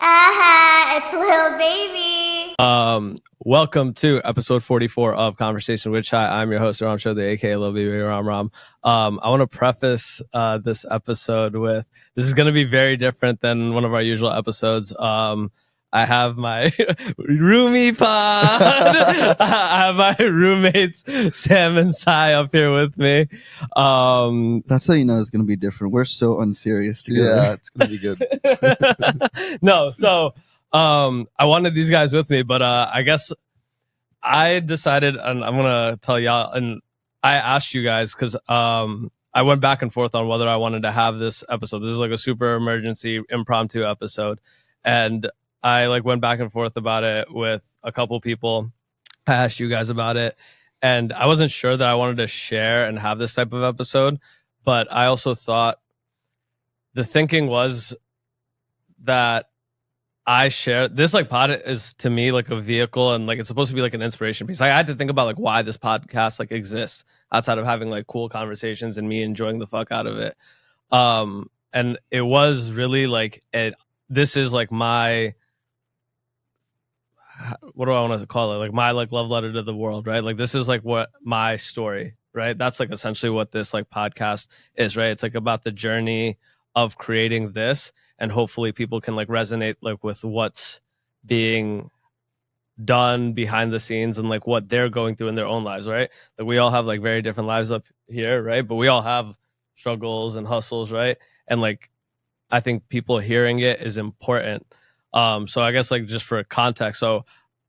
It's Lil Baby. Welcome to episode 44 of Conversation with Chai. I'm your host, Ihram Chowdhury, aka Lil Baby Ram. I want to preface this episode with this is going to be very different than one of our usual episodes. I have my roomie pod. I have my roommates Sam and Sai up here with me. That's how you know it's going to be different. We're so unserious together. Yeah, it's going to be good. No, so I wanted these guys with me, but I guess I decided, and I'm going to tell y'all, and I asked you guys because I went back and forth on whether I wanted to have this episode. This is like a super emergency impromptu episode. And I went back and forth about it with a couple people. I asked you guys about it, and I wasn't sure that I wanted to share and have this type of episode, but I also thought the thinking was that I share this pod is to me like a vehicle, and it's supposed to be like an inspiration piece. I had to think about why this podcast exists outside of having cool conversations and me enjoying the fuck out of it. And it was really this is my, what do I want to call it? My love letter to the world, right? This is what my story, right? That's essentially what this podcast is, right? It's about the journey of creating this, and hopefully people can resonate with what's being done behind the scenes and what they're going through in their own lives, right? We all have very different lives up here, right? But we all have struggles and hustles, right? And I think people hearing it is important. So I guess just for context, so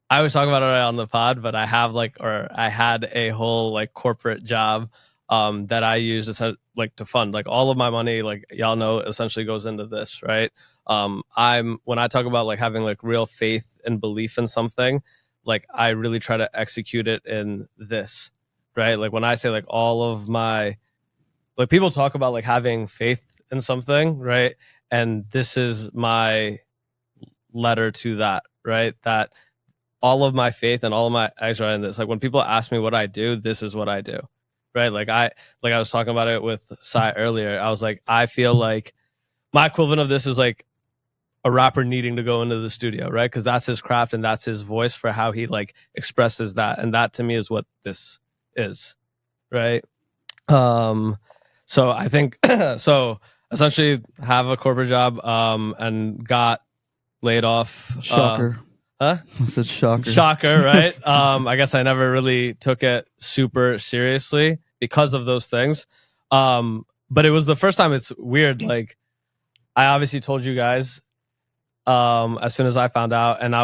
I was talking about it on the pod, but I have I had a whole corporate job that I use to fund all of my money, y'all know, essentially goes into this, right? When I talk about having real faith and belief in something, I really try to execute it in this, right? When I say all of my, people talk about having faith in something, right? And this is my letter to that, right? That all of my faith and all of my eggs are in this. When people ask me what I do, this is what I do, right? I was talking about it with Sai earlier. I was I feel my equivalent of this is a rapper needing to go into the studio, right? Because that's his craft and that's his voice for how he expresses that, and that to me is what this is, right? So I think so essentially have a corporate job and got laid off. Shocker. Huh? I said shocker. Shocker, right? I guess I never really took it super seriously because of those things. But it was the first time. It's weird. I obviously told you guys as soon as I found out, and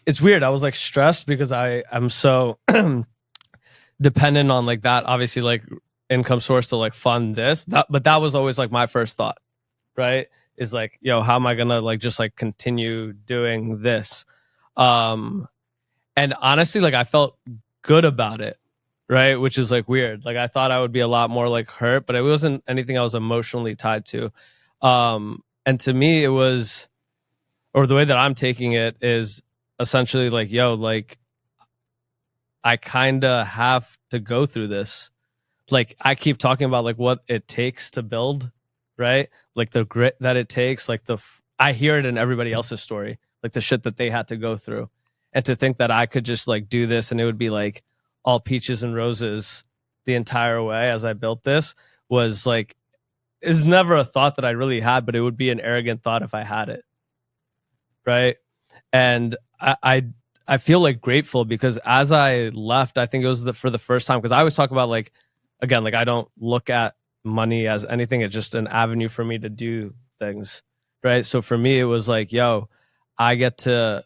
it's weird. I was stressed because I'm so dependent on that, obviously income source to fund this. But that was always my first thought, right? Is yo, how am I gonna just continue doing this? And honestly, I felt good about it, right? Which is weird. I thought I would be a lot more hurt, but it wasn't anything I was emotionally tied to. And to me, it was, or the way that I'm taking it is essentially yo, I kind of have to go through this. I keep talking about what it takes to build, right? The grit that it takes, I hear it in everybody else's story, the shit that they had to go through. And to think that I could just do this and it would be all peaches and roses the entire way as I built this was is never a thought that I really had, but it would be an arrogant thought if I had it. Right. And I feel grateful because as I left, I think it was for the first time, because I always talk about again, I don't look at money as anything. It's just an avenue for me to do things, right? So for me, it was yo, I get to,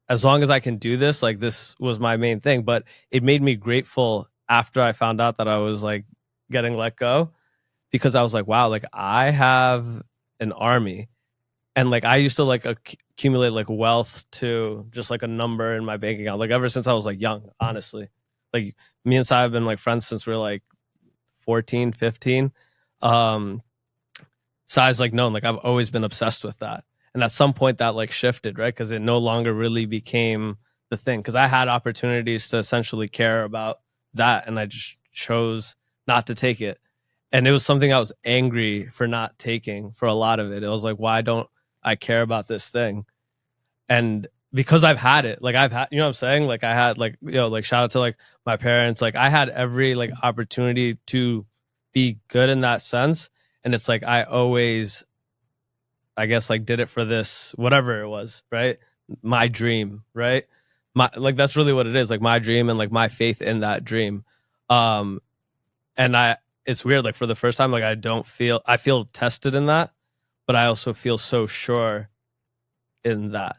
as long as I can do this, this was my main thing. But it made me grateful after I found out that I was getting let go, because I was wow, I have an army, and I used to accumulate wealth to just a number in my bank account, ever since I was young, honestly. Me and Sai have been friends since we were 14, 15. Sai's no, I've always been obsessed with that. And at some point that shifted, right? Because it no longer really became the thing. Because I had opportunities to essentially care about that, and I just chose not to take it. And it was something I was angry for not taking for a lot of it. It was why don't I care about this thing. And because I've had it, like I've had, you know what I'm saying? Like I had like, you know, like shout out to like my parents. Like I had every like opportunity to be good in that sense. And it's like, I always, I guess like did it for this, whatever it was, right? My dream, right? My, like, that's really what it is. Like my dream and like my faith in that dream. And it's weird. Like for the first time, like I feel tested in that, but I also feel so sure in that.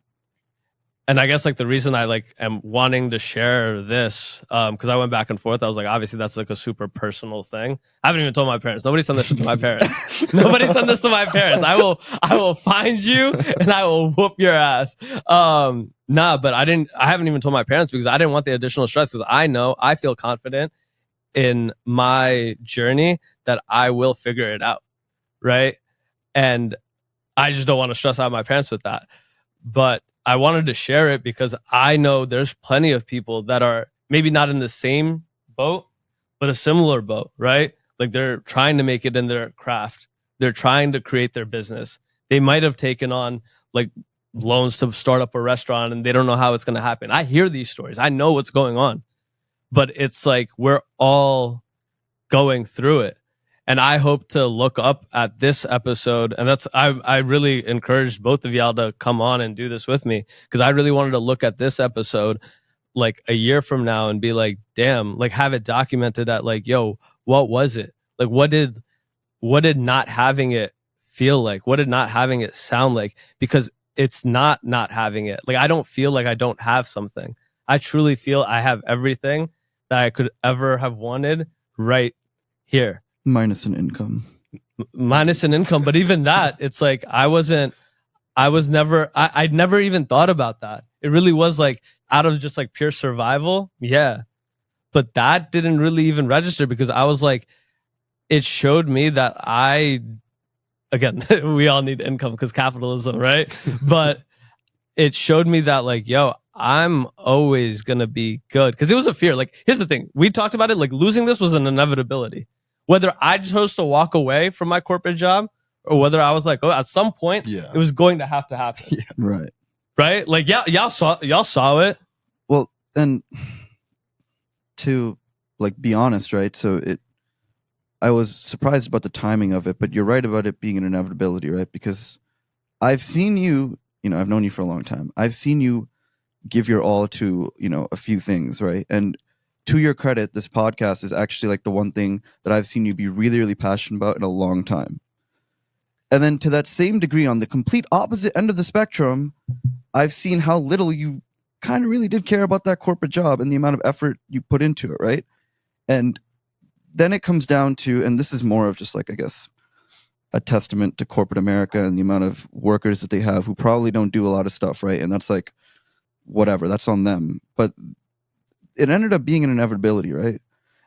And I guess like the reason I like am wanting to share this, because I went back and forth. I was like, obviously that's like a super personal thing. I haven't even told my parents. Nobody send this shit to my parents. Nobody send this to my parents. I will find you and I will whoop your ass. But I haven't even told my parents because I didn't want the additional stress, because I feel confident in my journey that I will figure it out. Right. And I just don't want to stress out my parents with that. But I wanted to share it because I know there's plenty of people that are maybe not in the same boat, but a similar boat, right? Like they're trying to make it in their craft. They're trying to create their business. They might have taken on like loans to start up a restaurant and they don't know how it's going to happen. I hear these stories. I know what's going on, but it's like we're all going through it. And I hope to look up at this episode, and I really encouraged both of y'all to come on and do this with me, because I really wanted to look at this episode like a year from now and be like, damn, like have it documented at like, yo, what was it? Like what did not having it feel like? What did not having it sound like? Because it's not having it. Like I don't feel like I don't have something. I truly feel I have everything that I could ever have wanted right here. Minus an income. But even that, it's like I'd never even thought about that. It really was like out of just like pure survival. Yeah. But that didn't really even register, because I was like, it showed me that again, we all need income because capitalism, right? But it showed me that like, yo, I'm always going to be good. Because it was a fear. Like, here's the thing. We talked about it. Like losing this was an inevitability. Whether I chose to walk away from my corporate job or whether I was like, oh, at some point, it was going to happen. Yeah, right. Right? Like, yeah, y'all saw it. Well, and to like be honest, right? So I was surprised about the timing of it, but you're right about it being an inevitability, right? Because I've seen you, I've known you for a long time. I've seen you give your all to, a few things, right? And to your credit, this podcast is actually like the one thing that I've seen you be really, really passionate about in a long time. And then to that same degree, on the complete opposite end of the spectrum, I've seen how little you kind of really did care about that corporate job and the amount of effort you put into it, right? And then it comes down to, and this is more of just like, I guess, a testament to corporate America and the amount of workers that they have who probably don't do a lot of stuff, right? And that's like, whatever, that's on them. But it ended up being an inevitability, right?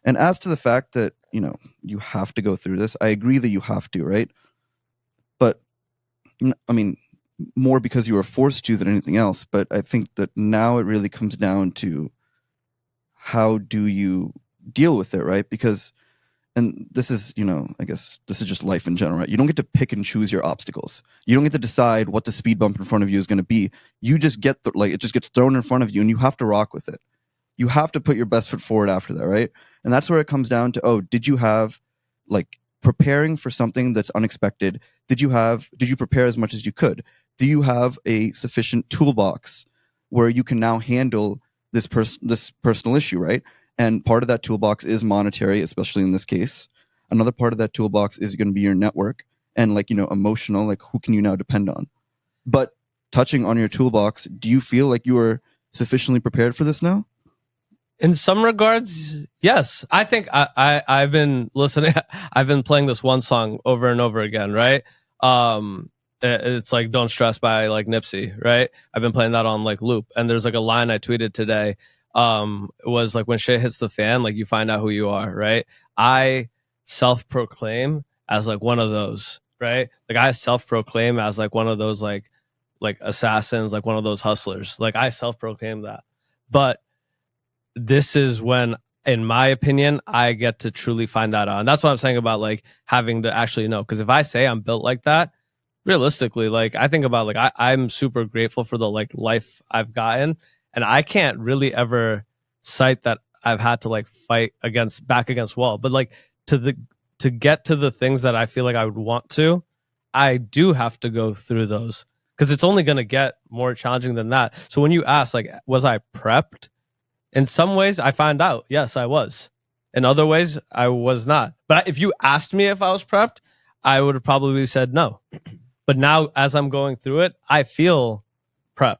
And as to the fact that, you have to go through this, I agree that you have to, right? But, I mean, more because you were forced to than anything else. But I think that now it really comes down to how do you deal with it, right? Because, and this is, I guess this is just life in general, right? You don't get to pick and choose your obstacles. You don't get to decide what the speed bump in front of you is going to be. You just get, it just gets thrown in front of you and you have to rock with it. You have to put your best foot forward after that, right? And that's where it comes down to, did you have, like, preparing for something that's unexpected? Did you prepare as much as you could? Do you have a sufficient toolbox where you can now handle this personal issue, right? And part of that toolbox is monetary, especially in this case. Another part of that toolbox is going to be your network and like, emotional, like who can you now depend on? But touching on your toolbox, do you feel like you are sufficiently prepared for this now? In some regards, yes. I think I've been listening. I've been playing this one song over and over again, right? It's like "Don't Stress" by like Nipsey, right? I've been playing that on like loop. And there's like a line I tweeted today. It was like, when shit hits the fan, like you find out who you are, right? I self-proclaim as like one of those, right? Like I self-proclaim as like one of those like assassins, like one of those hustlers. Like I self-proclaim that. But this is when, in my opinion, I get to truly find that out. And that's what I'm saying about like having to actually know. Because if I say I'm built like that, realistically, like I think about like I'm super grateful for the like life I've gotten, and I can't really ever cite that I've had to like fight back against wall. But like to get to the things that I feel like I would want to, I do have to go through those, because it's only going to get more challenging than that. So when you ask, like, was I prepped? In some ways, I find out, yes, I was. In other ways, I was not. But if you asked me if I was prepped, I would have probably said no. But now, as I'm going through it, I feel prepped.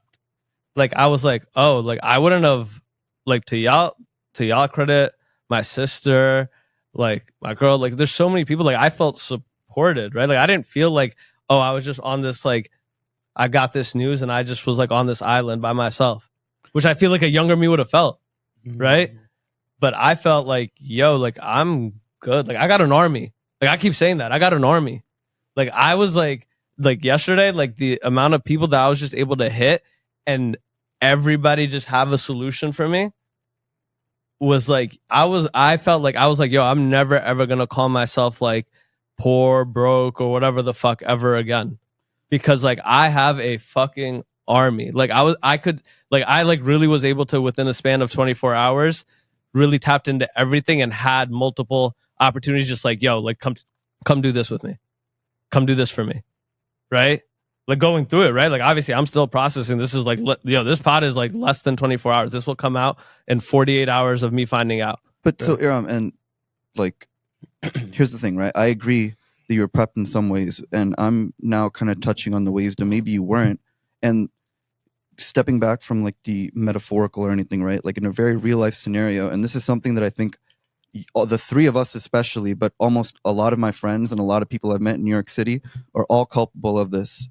Like, I was like, oh, like, I wouldn't have, like, to y'all credit, my sister, like, my girl, like, there's so many people, like, I felt supported, right? Like, I didn't feel like, oh, I was just on this, like, I got this news and I just was, like, on this island by myself, which I feel like a younger me would have felt, right? But I felt like, yo, like, I'm good. Like, I got an army. Like, I keep saying that. I got an army. Like, I was like yesterday, like, the amount of people that I was just able to hit and everybody just have a solution for me was like, I felt like I was like, yo, I'm never ever gonna call myself like poor, broke, or whatever the fuck ever again. Because like I have a fucking army. Like I really was able to, within a span of 24 hours, really tapped into everything and had multiple opportunities, just like, yo, like come do this with me. Come do this for me. Right? Like going through it, right? Like obviously I'm still processing. This is like, this pod is like less than 24 hours. This will come out in 48 hours of me finding out. But so Ihram, and like, here's the thing, right? I agree that you were prepped in some ways, and I'm now kind of touching on the ways that maybe you weren't. And stepping back from like the metaphorical or anything, right? Like in a very real life scenario, and this is something that I think the three of us especially, but almost a lot of my friends and a lot of people I've met in New York City are all culpable of this.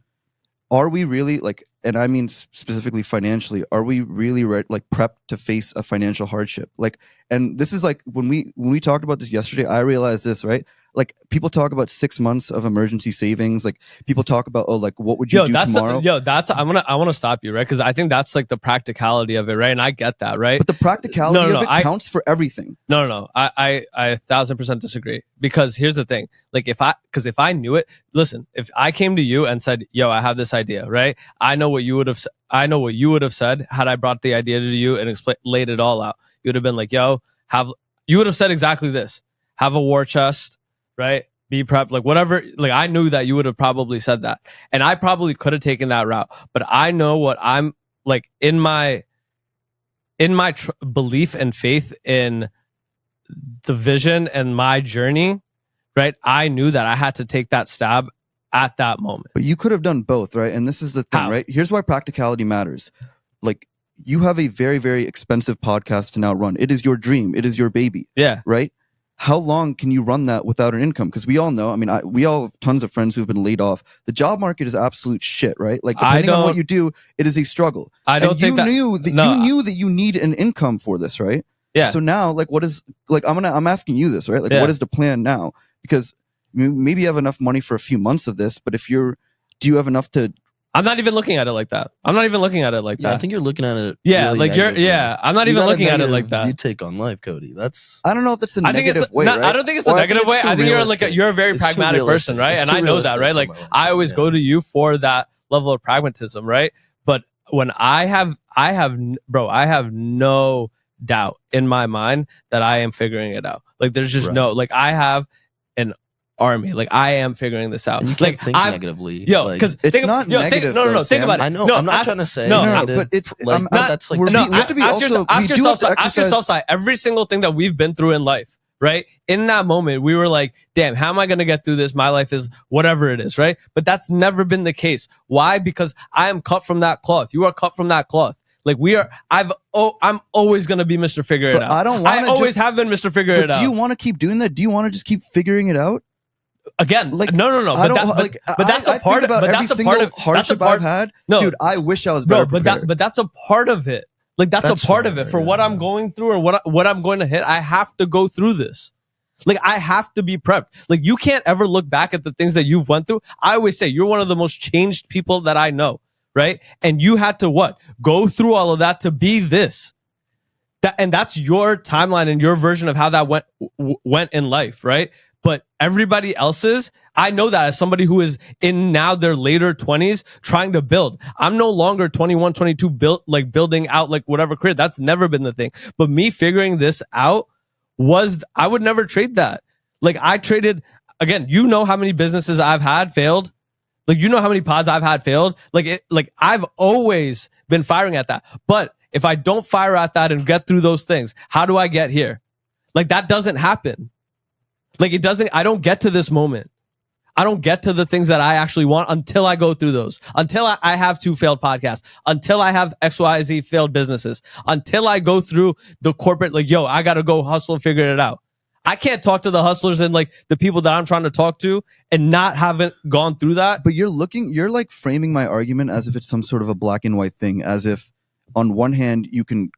Are we really, like, and I mean specifically financially, are we really like prepped to face a financial hardship? Like, and this is like when we talked about this yesterday, I realized this, right? Like people talk about 6 months of emergency savings. Like people talk about, oh, like what would you do tomorrow? I want to stop you, right? Because I think that's like the practicality of it, right? And I get that, right? But the practicality of it counts for everything. No. I 1000% disagree. Because here's the thing. Like if I knew it, listen, if I came to you and said, yo, I have this idea, right? I know what you would have said had I brought the idea to you and laid it all out. You would have been like, yo, you would have said exactly this. Have a war chest, right? Be prepped, like whatever. Like I knew that you would have probably said that, and I probably could have taken that route. But I know what I'm like in my belief and faith in the vision and my journey, right? I knew that I had to take that stab at that moment. But you could have done both, right? And this is the thing, right? Here's why practicality matters. Like you have a very, very expensive podcast to now run. It is your dream. It is your baby. Yeah. Right? How long can you run that without an income? Because we all know, I mean, we all have tons of friends who've been laid off. The job market is absolute shit, right? Like depending on what you do, it is a struggle. You knew that you need an income for this, right? Yeah. So now, like, what is, like, I'm asking you this, right? Like, what is the plan now? Because maybe you have enough money for a few months of this, but do you have enough to? I'm not even looking at it like that. I think you're looking at it. Yeah, really like I'm not even looking at it like that. You take on life, Cody. I don't know if that's a negative way. Right? I don't think it's a negative way. I think you're a very pragmatic person, right? And I know that, right? Like I always go to you for that level of pragmatism, right? But when I have no doubt in my mind that I am figuring it out. Like there's just no, like I have an army. Like I am figuring this out. And you can't think negatively. Yo, because it's not negative. Think about it. I know. No, I'm not trying to say negative, but it's like that's like ask yourself, Si, every single thing that we've been through in life, right? In that moment, we were like, damn, how am I going to get through this? My life is whatever it is, right? But that's never been the case. Why? Because I am cut from that cloth. You are cut from that cloth. Like I'm always gonna be Mr. Figure It Out. I always have been Mr. Figure It Out. Do you want to keep doing that? Do you want to just keep figuring it out? Again, like no. But that's a part of. But that's a part of hardship I've had. No, dude, I wish I was better prepared. But that's a part of it. Like that's a part of it. For what I'm going through or what I'm going to hit, I have to go through this. Like I have to be prepped. Like you can't ever look back at the things that you've went through. I always say you're one of the most changed people that I know. Right? And you had to go through all of that to be this. And that's your timeline and your version of how that went in life, right? But everybody else's, I know that as somebody who is in now their later 20s trying to build. I'm no longer 21, 22 building out like whatever career. That's never been the thing. But me figuring this out I would never trade that. Like I traded, again, you know how many businesses I've had failed. Like, you know how many pods I've had failed. Like I've always been firing at that. But if I don't fire at that and get through those things, how do I get here? Like that doesn't happen. Like it doesn't, I don't get to this moment. I don't get to the things that I actually want until I go through those, until I have 2 failed podcasts, until I have XYZ failed businesses, until I go through the corporate, like, yo, I got to go hustle and figure it out. I can't talk to the hustlers and like the people that I'm trying to talk to and not haven't gone through that. But you're like framing my argument as if it's some sort of a black and white thing, as if on one hand you can,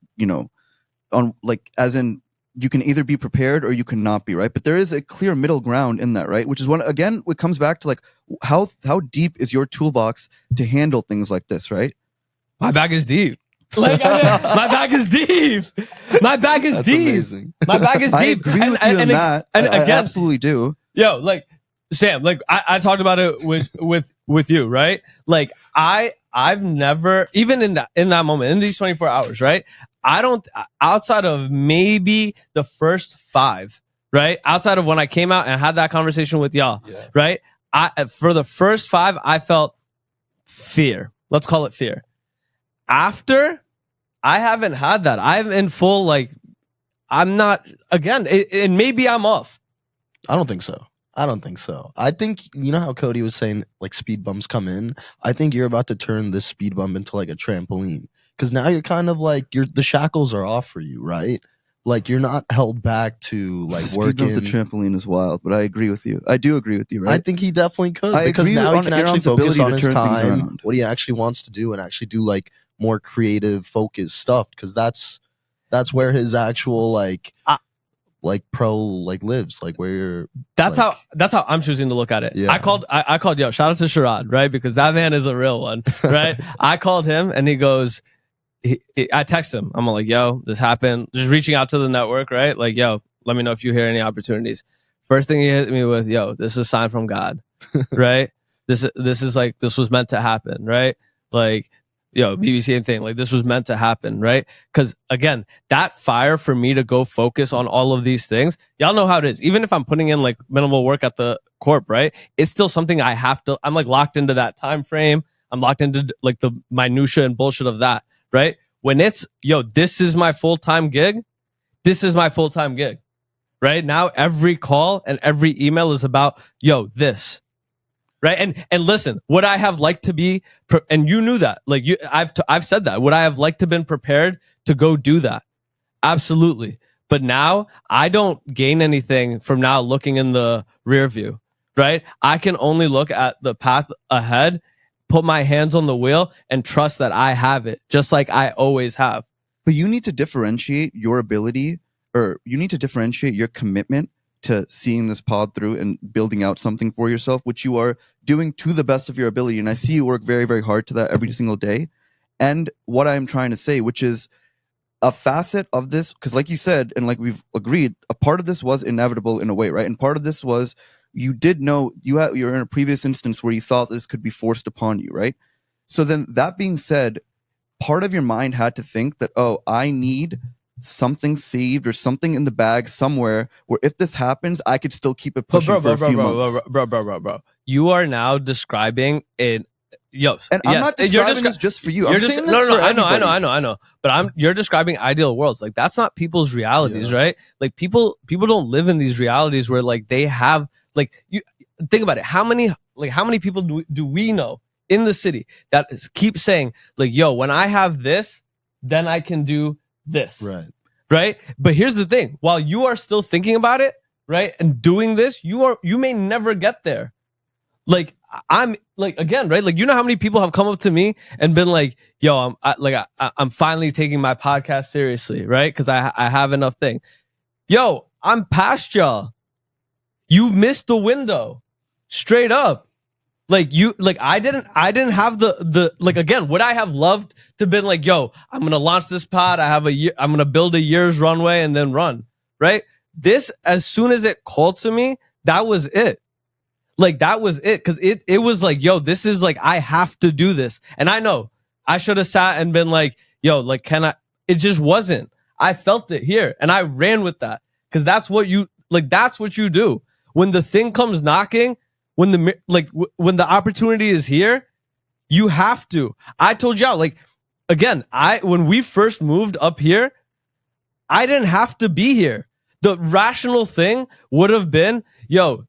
as in you can either be prepared or you cannot be, right? But there is a clear middle ground in that, right? Which is again, it comes back to like how deep is your toolbox to handle things like this, right? My bag is deep. Like my bag is deep. My bag is That's deep. Amazing. My bag is deep. I agree with you on that. And I again, absolutely do. Yo, like Sam, like I talked about it with you, right? Like I've never, even in that moment, in these 24 hours, right? I don't, outside of maybe the first 5, right? Outside of when I came out and had that conversation with y'all, right? For the first 5, I felt fear. Let's call it fear. After, I haven't had that. I'm in full, like, I'm not, again, and maybe I'm off. I don't think so. I think, you know how Cody was saying, like, speed bumps come in? I think you're about to turn this speed bump into, like, a trampoline. Because now you're kind of like, the shackles are off for you, right? Like, you're not held back to, like, working. Speed bump the trampoline is wild, but I agree with you. I do agree with you, right? I think he definitely could. I because agree now he on can actually Ihram's focus ability on to his turn things time, around. what he actually wants to do, and actually do, like, more creative, focused stuff. Because that's where his actual, like pro like lives, like where you're. That's how I'm choosing to look at it. Yeah. I called yo, shout out to Sharad, right? Because that man is a real one, right? I called him and he goes, I text him. I'm like, yo, this happened. Just reaching out to the network, right? Like, yo, let me know if you hear any opportunities. First thing he hit me with, yo, this is a sign from God, right? This is like, this was meant to happen, right? Like, yo, BBC and thing, like this was meant to happen, right? Because again, that fire for me to go focus on all of these things, y'all know how it is. Even if I'm putting in like minimal work at the corp, right? It's still something I have to, I'm like locked into that time frame. I'm locked into like the minutia and bullshit of that, right? When it's, yo, this is my full-time gig. This is my full-time gig, right? Now every call and every email is about, yo, this. Right. And listen, would I have liked to be, and you knew that, like I've said that, would I have liked to been prepared to go do that? Absolutely. But now I don't gain anything from now looking in the rear view, right? I can only look at the path ahead, put my hands on the wheel and trust that I have it just like I always have. But you need to differentiate your ability, or you need to differentiate your commitment to seeing this pod through and building out something for yourself, which you are doing to the best of your ability. And I see you work very, very hard to that every single day. And what I'm trying to say, which is a facet of this, because like you said, and like we've agreed, a part of this was inevitable in a way, right? And part of this was you did know you're in a previous instance where you thought this could be forced upon you, right? So then that being said, part of your mind had to think that, oh, I need something saved or something in the bag somewhere where if this happens, I could still keep it pushing for a few months. Bro. You are now describing it. Yo, and I'm not describing this just for you. I'm saying this for everybody. I know. But you're describing ideal worlds. Like that's not people's realities, right? Like people don't live in these realities where like they have like you think about it. How many people do we know in the city that keep saying like, yo, when I have this, then I can do this. Right. But here's the thing. While you are still thinking about it, right, and doing this, you may never get there. Like I'm like, again, right? Like, you know how many people have come up to me and been like, yo, I'm finally taking my podcast seriously, right? Because I have enough thing. Yo, I'm past y'all. You missed the window. Straight up. Like I didn't have the like, again, would I have loved to been like, yo, I'm going to launch this pod. I'm going to build a year's runway and then run, right? This, as soon as it called to me, that was it. Like, that was it. Cause it was like, yo, this is like, I have to do this. And I know I should have sat and been like, yo, like, can I? It just wasn't. I felt it here and I ran with that. Cause that's what you do. When the thing comes knocking, when the opportunity is here, you have to. I told y'all, like, again, when we first moved up here, I didn't have to be here. The rational thing would have been, yo,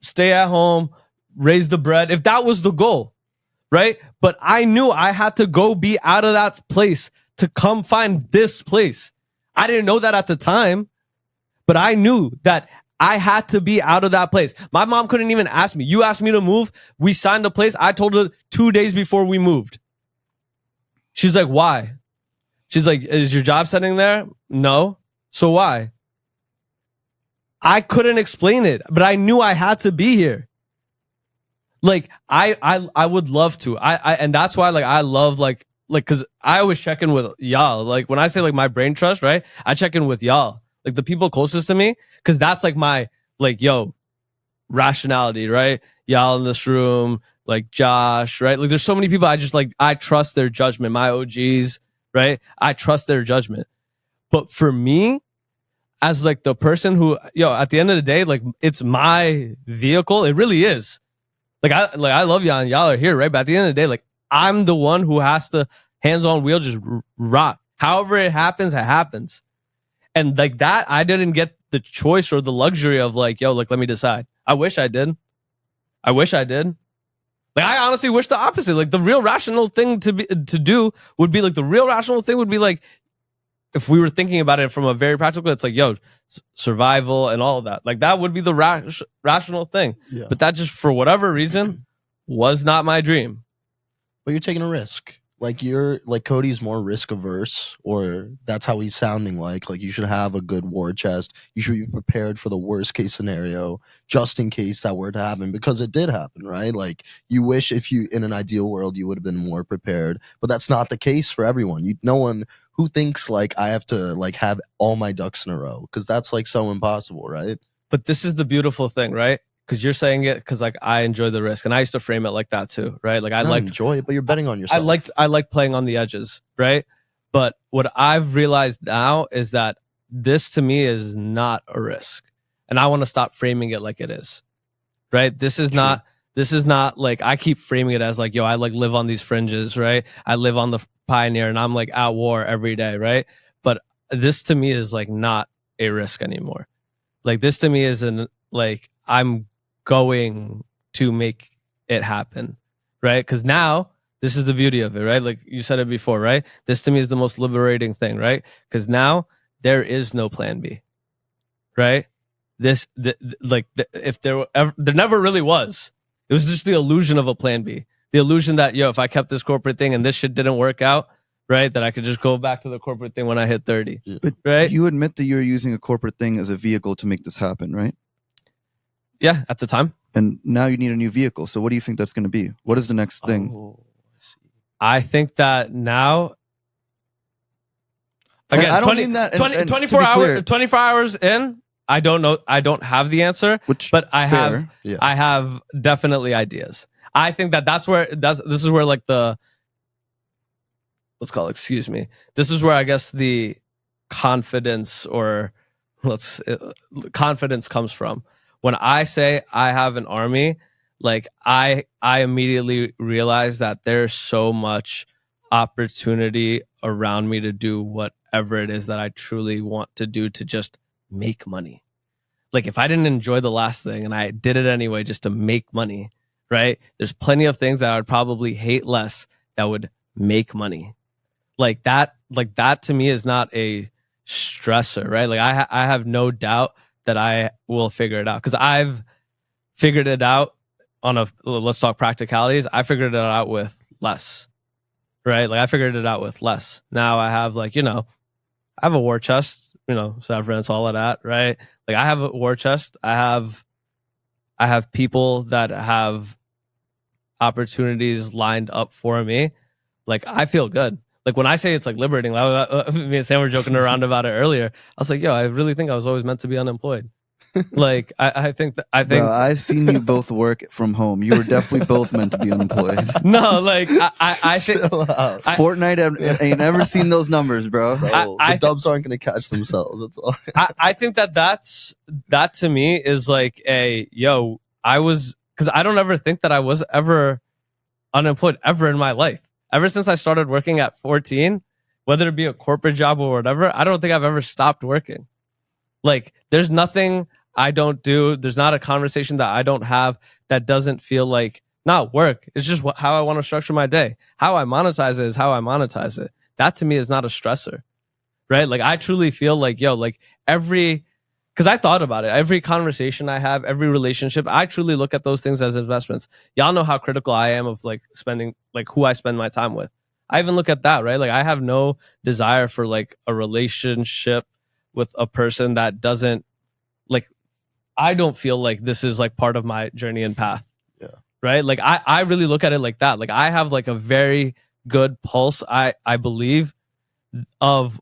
stay at home, raise the bread, if that was the goal, right? But I knew I had to go be out of that place to come find this place. I didn't know that at the time, but I knew that I had to be out of that place. My mom couldn't even ask me. You asked me to move. We signed the place. I told her 2 days before we moved. She's like, why? She's like, is your job sitting there? No. So why? I couldn't explain it, but I knew I had to be here. Like, I would love to. And that's why, like, I love, like, cause I always check in with y'all. Like, when I say like my brain trust, right? I check in with y'all, like the people closest to me. Cause that's like my, like, yo, rationality, right? Y'all in this room, like Josh, right? Like, there's so many people I trust their judgment. My OGs, right? I trust their judgment. But for me, as like the person who, yo, at the end of the day, like, it's my vehicle. It really is. I love y'all and y'all are here, right? But at the end of the day, like, I'm the one who has to hands on wheel, just rock. However it happens, it happens. And like that, I didn't get the choice or the luxury of like, yo, like, let me decide. I wish I did. Like, I honestly wish the opposite. Like, the real rational thing to do would be like, if we were thinking about it from a very practical, it's like, yo, survival and all of that. Like, that would be the rational thing. Yeah. But that just, for whatever reason, was not my dream. But you're taking a risk. Like, you're like, Cody's more risk averse, or that's how he's sounding like you should have a good war chest. You should be prepared for the worst case scenario, just in case that were to happen, because it did happen, right? Like, you wish if you, in an ideal world, you would have been more prepared, but that's not the case for everyone. No one who thinks like, I have to like have all my ducks in a row, because that's like so impossible, right? But this is the beautiful thing, right? Because you're saying it because like I enjoy the risk, and I used to frame it like that too, right? Like, I like enjoy it, but you're betting on yourself. I like playing on the edges, right? But what I've realized now is that this to me is not a risk, and I want to stop framing it like it is, right? This is not like, I keep framing it as like, yo, I like live on these fringes, right? I live on the Pioneer, and I'm like at war every day, right? But this to me is like not a risk anymore. Like, this to me is like, I'm going to make it happen, right? Because now this is the beauty of it, right? Like you said it before, right? This to me is the most liberating thing, right? Because now there is no plan B, right? If there never really was. It was just the illusion of a plan B. The illusion that, yo, if I kept this corporate thing and this shit didn't work out, right, that I could just go back to the corporate thing when I hit 30. But right? You admit that you're using a corporate thing as a vehicle to make this happen, right? Yeah, at the time. And now you need a new vehicle. So what do you think that's going to be? What is the next thing? I think that now, again, I don't mean that. 24 hours in, I don't know. I don't have the answer, but I have definitely ideas. I think this is where like this is where I guess the confidence confidence comes from. When I say I have an army, like I immediately realize that there's so much opportunity around me to do whatever it is that I truly want to do to just make money. Like, if I didn't enjoy the last thing and I did it anyway just to make money, right? There's plenty of things that I would probably hate less that would make money. Like that to me is not a stressor, right? Like I have no doubt that I will figure it out, because I've figured it out let's talk practicalities. I figured it out with less, right? Like I figured it out with less. Now I have I have a war chest, severance, all of that, right? Like I have a war chest. I have people that have opportunities lined up for me. Like I feel good. Like when I say it's like liberating, me and Sam were joking around about it earlier. I was like, yo, I really think I was always meant to be unemployed. Like I think Bro, I've seen you both work from home. You were definitely both meant to be unemployed. no, like I think Chill out. Fortnite ain't never seen those numbers, bro. No, I the Dubs aren't going to catch themselves. That's all. I think that to me is like because I don't ever think that I was ever unemployed ever in my life. Ever since I started working at 14, whether it be a corporate job or whatever, I don't think I've ever stopped working. Like, there's nothing I don't do. There's not a conversation that I don't have that doesn't feel like not work. It's just how I want to structure my day. How I monetize it is how I monetize it. That to me is not a stressor, right? Like, I truly feel like, because I thought about it. Every conversation I have, every relationship, I truly look at those things as investments. Y'all know how critical I am of like spending, like who I spend my time with. I even look at that, right? Like, I have no desire for like a relationship with a person that doesn't like, I don't feel like this is like part of my journey and path. Yeah. Right. Like I really look at it like that. Like, I have like a very good pulse, I believe, of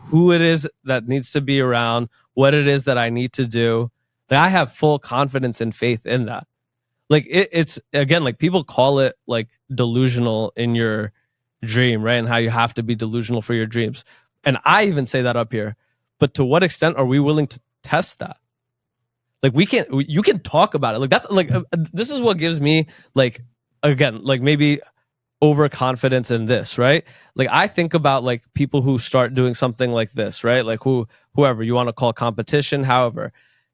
who it is that needs to be around, what it is that I need to do. Like, I have full confidence and faith in that. Like it's again, like people call it like delusional in your dream, right? And how you have to be delusional for your dreams. And I even say that up here. But to what extent are we willing to test that? Like, you can talk about it. Like, that's like, this is what gives me like, again, like maybe overconfidence in this, right? Like, I think about like people who start doing something like this, right? Like whoever you want to call competition, however,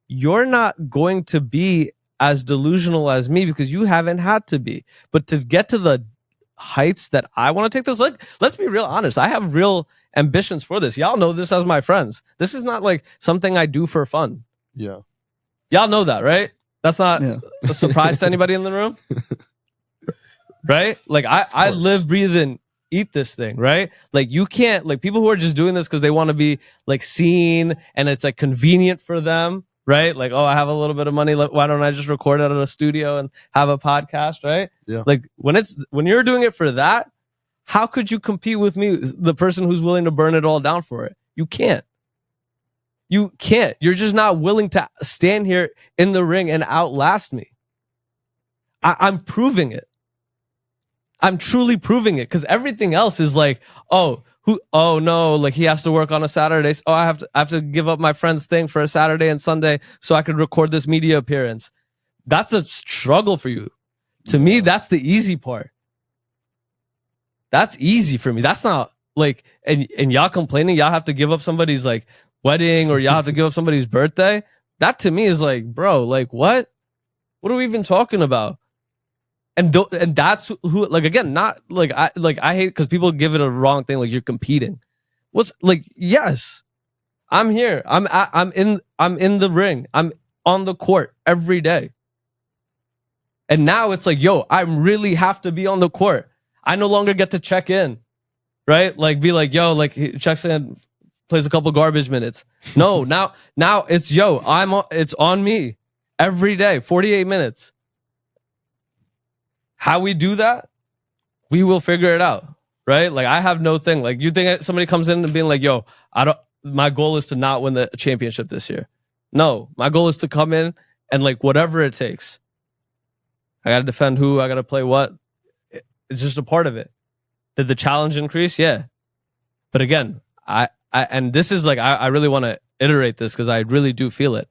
you're not going to be as delusional as me because you haven't had to be. But to get to the heights that I want to take this, like, let's be real honest. I have real ambitions for this. Y'all know this as my friends. This is not like something I do for fun. Yeah. Y'all know that, right? That's not a surprise to anybody in the room. Right? Like, I live, breathe, and eat this thing, right? Like, you can't, like, people who are just doing this because they want to be like seen and it's like convenient for them, right? Like, oh, I have a little bit of money, why don't I just record it in a studio and have a podcast, right? Yeah. Like, when you're doing it for that, how could you compete with me, the person who's willing to burn it all down for it? You can't. You can't. You're just not willing to stand here in the ring and outlast me. I'm proving it. I'm truly proving it, because everything else is like, oh no, like he has to work on a Saturday. Oh, I have to give up my friend's thing for a Saturday and Sunday so I could record this media appearance. That's a struggle for you. To me, that's the easy part. That's easy for me. That's not like, and y'all complaining y'all have to give up somebody's like wedding or y'all have to give up somebody's birthday. That to me is like, bro, like what are we even talking about? And that's who, like, again, not like I hate because people give it a wrong thing, like you're competing. What's like, yes, I'm here. I'm in the ring. I'm on the court every day. And now it's like, yo, I really have to be on the court. I no longer get to check in, right? Like, be like, yo, like he checks in, plays a couple garbage minutes. No, now it's, yo, it's on me every day, 48 minutes. How we do that, we will figure it out, right? Like, I have no thing. Like, you think somebody comes in and being like, yo, my goal is to not win the championship this year. No, my goal is to come in and like whatever it takes. I got to defend who, I got to play what. It's just a part of it. Did the challenge increase? Yeah. But again, I and this is like, I really want to iterate this because I really do feel it.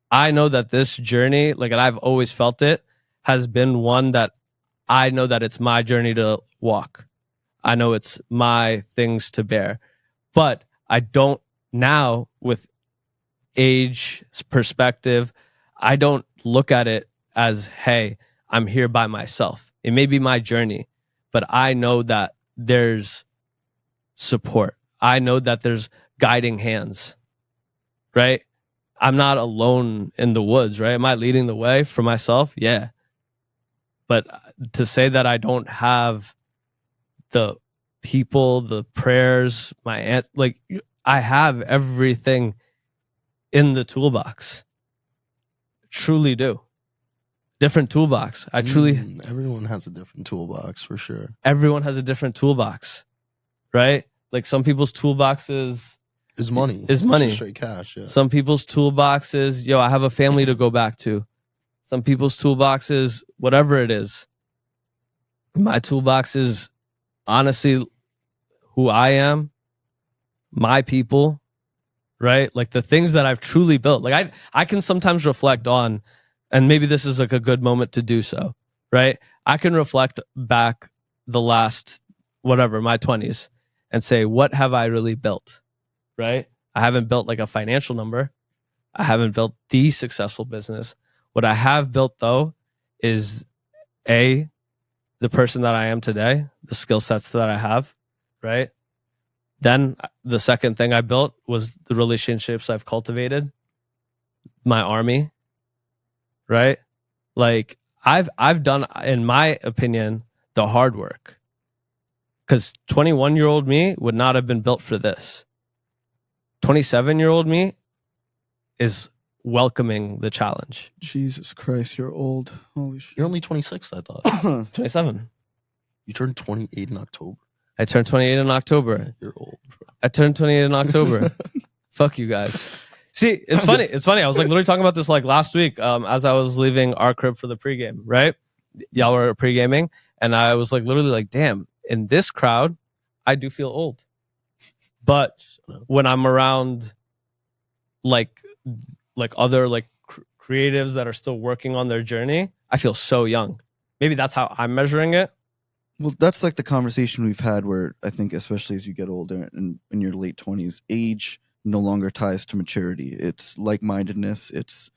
I know that this journey, like, and I've always felt it, has been one that I know that it's my journey to walk. I know it's my things to bear. But I don't now, with age, perspective, I don't look at it as, hey, I'm here by myself. It may be my journey, but I know that there's support. I know that there's guiding hands, right? I'm not alone in the woods, right? Am I leading the way for myself? Yeah. But to say that I don't have the people, the prayers, my aunt, like, I have everything in the toolbox. Truly do. Different toolbox. I truly. Everyone has a different toolbox for sure. Everyone has a different toolbox, right? Like, some people's toolbox is Is money. Is It's money. just straight cash. Yeah. Some people's toolbox is, yo, I have a family to go back to. Some people's toolbox is whatever it is. My toolbox is honestly who I am, my people, right? Like the things that I've truly built. Like I can sometimes reflect on, and maybe this is like a good moment to do so, right? I can reflect back the last, whatever, my 20s and say, what have I really built, right? I haven't built like a financial number. I haven't built the successful business. What I have built though is the person that I am today, the skill sets that I have, right? Then the second thing I built was the relationships I've cultivated, my army, right? Like I've done, in my opinion, the hard work. Because 21-year-old me would not have been built for this. 27-year-old me is welcoming the challenge. Jesus Christ, you're old. Holy shit. You're only 26, I thought. 27. You turned 28 in October. I turned 28 in October. You're old, bro. I turned 28 in October. Fuck you guys. See, it's funny. It's funny. I was like literally talking about this like last week as I was leaving our crib for the pregame, right? Y'all were pregaming. And I was like literally like, damn, in this crowd, I do feel old. But when I'm around like other like creatives that are still working on their journey, I feel so young. Maybe that's how I'm measuring it. Well, that's like the conversation we've had where I think, especially as you get older and in your late 20s, age no longer ties to maturity. It's like-mindedness. It's,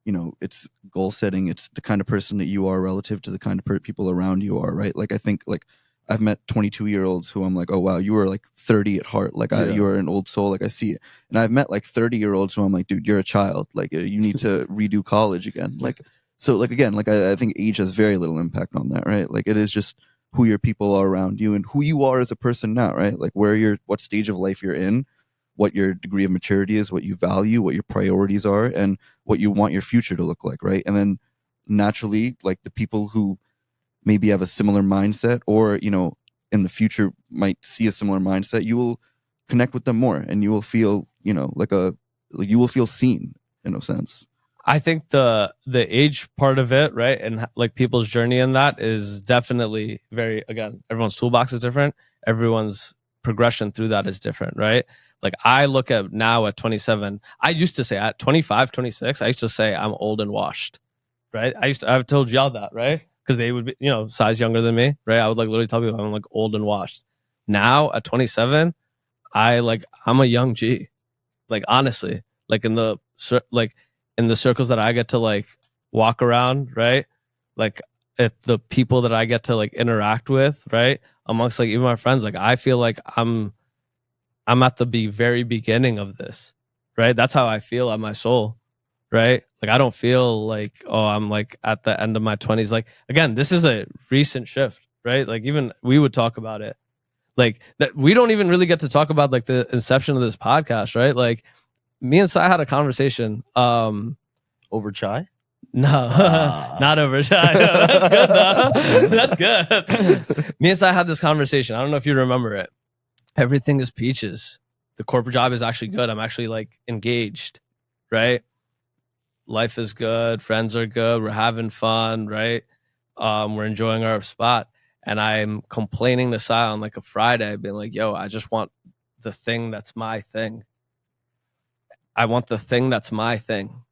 you know, it's goal setting. It's the kind of person that you are relative to the kind of people around you are, right? Like, I think like I've met 22-year-olds who I'm like, oh, wow, you were like 30 at heart. Like you are an old soul. Like I see it. And I've met like 30-year-olds who I'm like, dude, you're a child. Like you need to redo college again. Like, so like, again, like I think age has very little impact on that, right? Like it is just who your people are around you and who you are as a person now, right? Like what stage of life you're in, what your degree of maturity is, what you value, what your priorities are, and what you want your future to look like, right? And then naturally, like the people who maybe have a similar mindset or, you know, in the future might see a similar mindset, you will connect with them more and you will feel, you know, you will feel seen in a sense. I think the age part of it, right, and like people's journey in that is definitely very, again, everyone's toolbox is different. Everyone's progression through that is different, right? Like I look at now at 27, I used to say at 25, 26, I used to say I'm old and washed, right? I've told y'all that, right? Because they would be, you know, size younger than me, right? I would like literally tell people I'm like old and washed. Now at 27, I'm a young G, like honestly, like in the circles that I get to like walk around, right? Like if the people that I get to like interact with, right? Amongst like even my friends, like I feel like I'm at the very beginning of this, right? That's how I feel at my soul, right? Like I don't feel like, oh, I'm like at the end of my 20s. Like again, this is a recent shift, right? Like even we would talk about it. Like that we don't even really get to talk about like the inception of this podcast, right? Like me and Sai had a conversation. Over chai? No, not over chai. No, that's good though. That's good. Me and Sai had this conversation. I don't know if you remember it. Everything is peaches. The corporate job is actually good. I'm actually like engaged, right? Life is good. Friends are good. We're having fun, right? We're enjoying our spot. And I'm complaining to Sai on like a Friday, being like, yo, I just want the thing that's my thing. I want the thing that's my thing.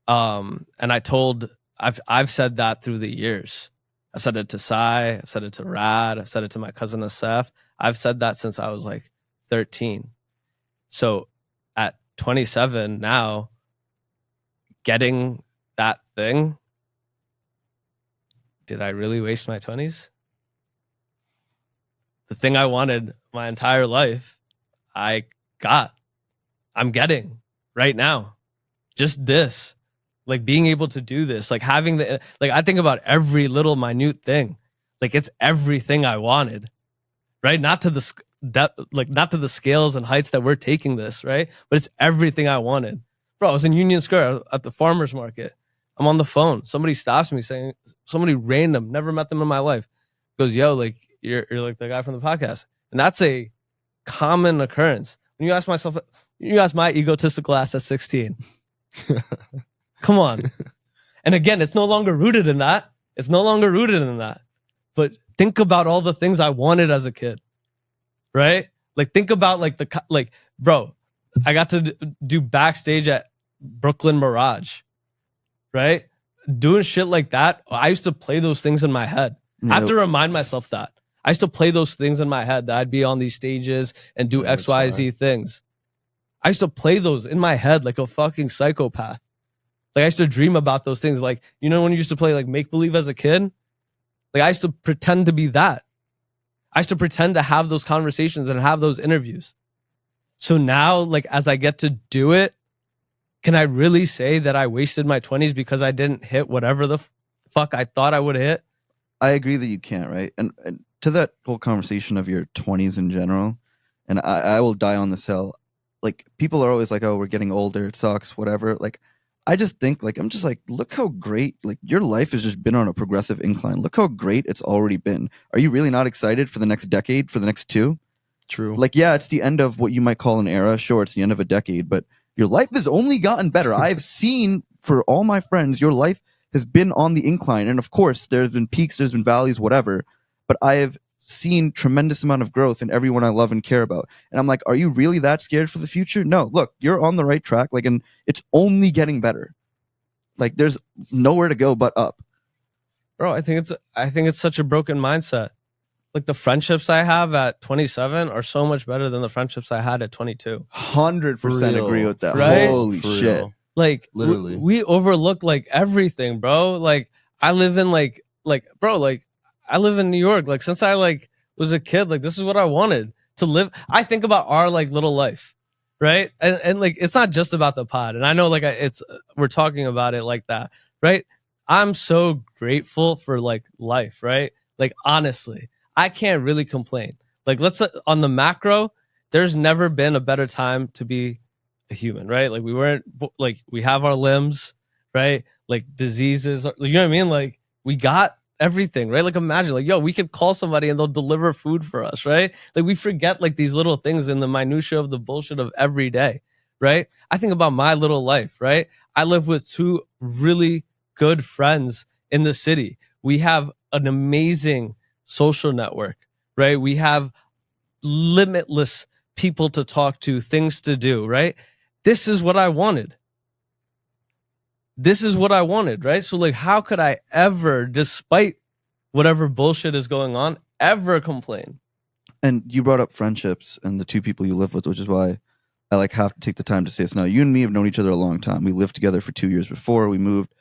And I've said that through the years. I've said it to Sai, I've said it to Rad, I've said it to my cousin Asef. I've said that since I was like 13. So at 27 now, getting that thing, did I really waste my 20s? The thing I wanted my entire life, I'm getting right now. Just this. Like being able to do this, like having I think about every little minute thing. Like it's everything I wanted, right? Not to the scales and heights that we're taking this, right? But it's everything I wanted. Bro, I was in Union Square at the farmer's market. I'm on the phone. Somebody stops me saying, somebody random, never met them in my life, goes, yo, like you're like the guy from the podcast. And that's a common occurrence. When you ask my egotistical ass at 16. Come on. And again, it's no longer rooted in that. It's no longer rooted in that. But think about all the things I wanted as a kid, right? Like, think about bro, I got to do backstage at Brooklyn Mirage, right? Doing shit like that. I used to play those things in my head. I have to remind myself that. I used to play those things in my head that I'd be on these stages and do X, Y, Z things. I used to play those in my head like a fucking psychopath. Like, I used to dream about those things. Like, you know, when you used to play like make-believe as a kid? Like, I used to pretend to be that. I used to pretend to have those conversations and have those interviews. So now, like, as I get to do it, can I really say that I wasted my 20s because I didn't hit whatever the fuck I thought I would hit? I agree that you can't, right? And to that whole conversation of your 20s in general, and I will die on this hill. Like, people are always like, oh, we're getting older, it sucks, whatever. Like, I just think, like, I'm just like, look how great, like, your life has just been on a progressive incline. Look how great it's already been. Are you really not excited for the next decade, for the next two? True. Like, yeah, it's the end of what you might call an era. Sure, it's the end of a decade, but your life has only gotten better. I've seen, for all my friends, your life has been on the incline. And of course, there's been peaks, there's been valleys, whatever. But I have seen tremendous amount of growth in everyone I love and care about. And I'm like, are you really that scared for the future? No, look, you're on the right track. Like, and it's only getting better. Like, there's nowhere to go but up. Bro, I think it's such a broken mindset. Like, the friendships I have at 27 are so much better than the friendships I had at 22. 100% agree with that. Right? Holy For shit. real. Like, Literally. we overlook like everything, bro. Like, I live in I live in New York. Like, since I like was a kid, like, this is what I wanted to live. I think about our like little life, right? And like, it's not just about the pod. And I know like we're talking about it like that, right? I'm so grateful for like life, right? Like, honestly, I can't really complain. Like, on the macro, there's never been a better time to be a human, right? Like, we have our limbs, right? Like, diseases, you know what I mean? Like, we got everything, right? Like, imagine, like, yo, we could call somebody and they'll deliver food for us, right? Like, we forget like these little things in the minutia of the bullshit of every day, right? I think about my little life, right? I live with two really good friends in the city. We have an amazing social network, right? We have limitless people to talk to, things to do, right? This is what I wanted. This is what I wanted, right? So, like, how could I ever, despite whatever bullshit is going on, ever complain? And you brought up friendships and the two people you live with, which is why I like have to take the time to say this now. You and me have known each other a long time. We lived together for 2 years before we moved.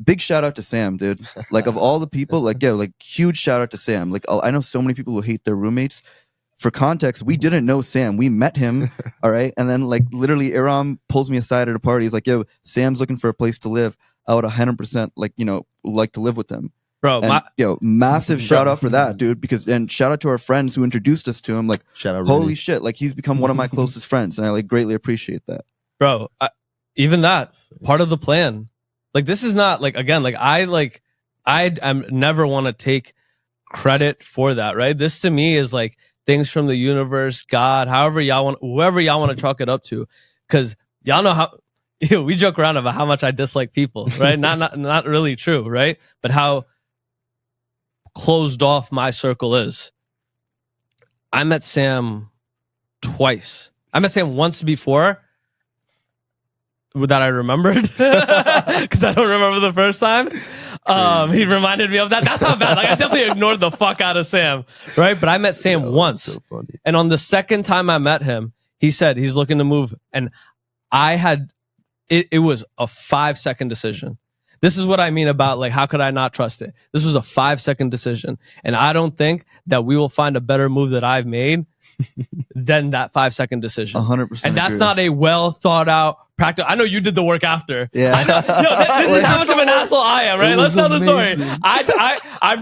Big shout out to Sam, dude. Like, of all the people, like, yeah, like, huge shout out to Sam. Like, I know so many people who hate their roommates. For context, we didn't know Sam. We met him, all right? And then, like, literally, Ihram pulls me aside at a party. He's like, yo, Sam's looking for a place to live. I would 100%, like, you know, like to live with them. Bro, And, massive shout out for that, dude. And shout out to our friends who introduced us to him. Like, Shout out, holy Rudy. shit, like, he's become one of my closest friends. And I, like, greatly appreciate that. bro, even that part of the plan. Like, this is not like, again, like I'm never want to take credit for that, right? This to me is like things from the universe, God, whoever y'all want to chalk it up to, because y'all know how we joke around about how much I dislike people, right? not really true, right? But how closed off my circle is. I met Sam twice. I met Sam once before that I remembered because I don't remember the first time. He reminded me of that. That's how bad. Like, I definitely ignored the fuck out of Sam, right? But I met Sam once, So funny. and on the second time I met him, he said he's looking to move, and I had it was a 5-second decision. This is what I mean about, like, how could I not trust it? This was a 5-second decision, and I don't think that we will find a better move that I've made than that 5-second decision. 100%. And that's agree. not a well thought out practical. I know you did the work after. Yeah. I know. Yo, this is how much of an asshole I am, right? It Let's was tell the story. amazing. I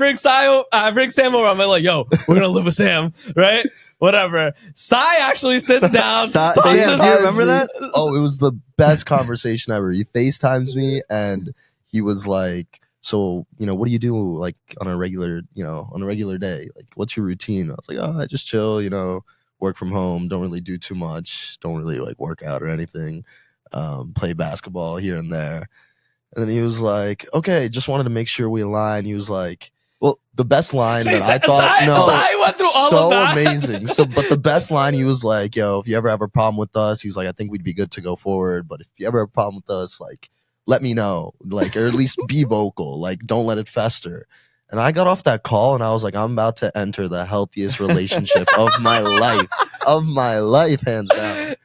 bring Sam over. I'm like, yo, we're gonna live with Sam, right? Whatever. Sai actually sits down. Sai- talks Sam, to- do you remember that? Oh, it was the best conversation ever. He FaceTimes me and he was like, so, what do you do like on a regular day? Like, what's your routine? I was like, oh, I just chill, work from home, don't really do too much, don't really like work out or anything, play basketball here and there. And then he was like, okay, just wanted to make sure we align. He was like, well, the best line that I thought, Sai went through all so of that. amazing. So, but the best line, he was like, yo, if you ever have a problem with us, he's like, I think we'd be good to go forward. But if you ever have a problem with us, like, let me know, like, or at least be vocal, like, don't let it fester. And I got off that call and I was like, I'm about to enter the healthiest relationship of my life, hands down.